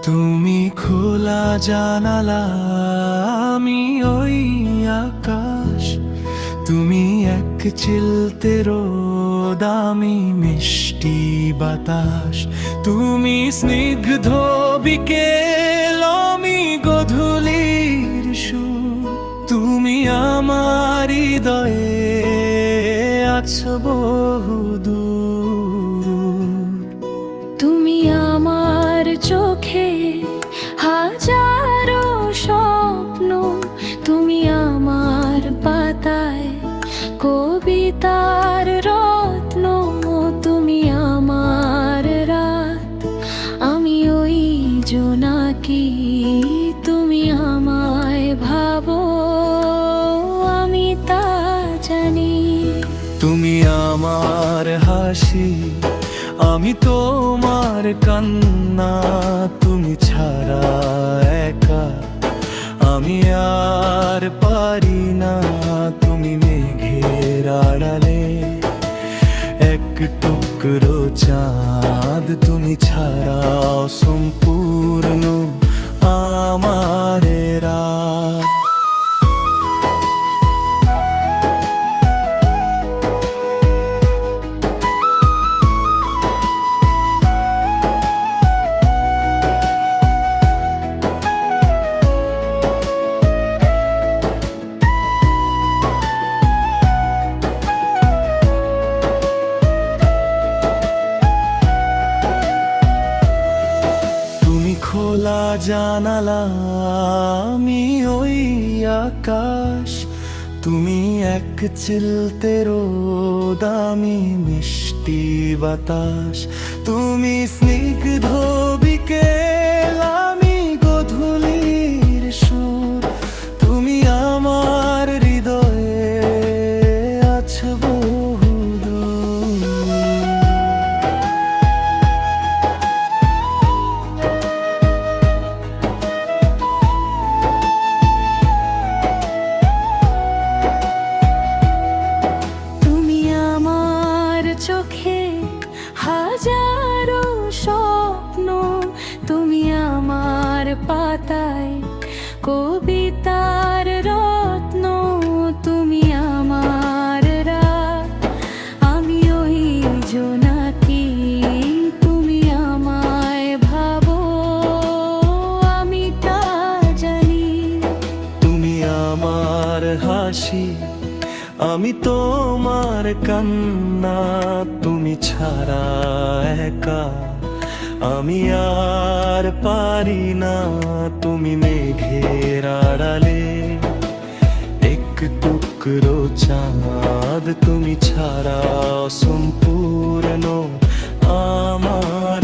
তুমি খোলা জানালা, আমি ওই আকাশ। তুমি এক চিলতে রোদ, আমি মিষ্টি বাতাস। তুমি স্নিগ্ধ বিকেল, আমি গধূলির সুর। তুমি আমার হৃদয়ে আছো বহুদূর। তুমি আমার চোখে হাজারো স্বপ্ন, তুমি আমার পাতায় কবিতার রত্ন। তুমি আমার রাত, আমি ওই জোনাকি। তুমি আমায় ভাবো, আমি তা জানি। তুমি আমার হাসি, আমি তোমার কান্না। তুমি ছাড়া একা আমি আর পারি না। তুমি মেঘের আড়ালে এক টুকরো চাঁদ। তুমি ছাড়া সম্পূর্ণ আমার রাত। খোলা জানালা, আমি ওই আকাশ। তুমি এক চিলতে রোদ, আমি মিষ্টি বাতাস। তুমি স্নিগ্ধ বিকেল, আমি গধূলির সুর। তুমি আমার হৃদয়ে আছো বহুদূর। চোখে হাজারো স্বপ্ন, তুমি আমার পাতায় কবিতার রত্ন। তুমি আমার রাত, আমি ওই জোনাকি। তুমি আমায় ভাবো, আমি তা জানি। তুমি আমার হাসি, আমি তোমার কান্না। তুমি ছাড়া একা আমি আর পারি না। তুমি মেঘের আড়ালে এক টুকরো চাঁদ। তুমি ছাড়া সম্পূর্ণ আমার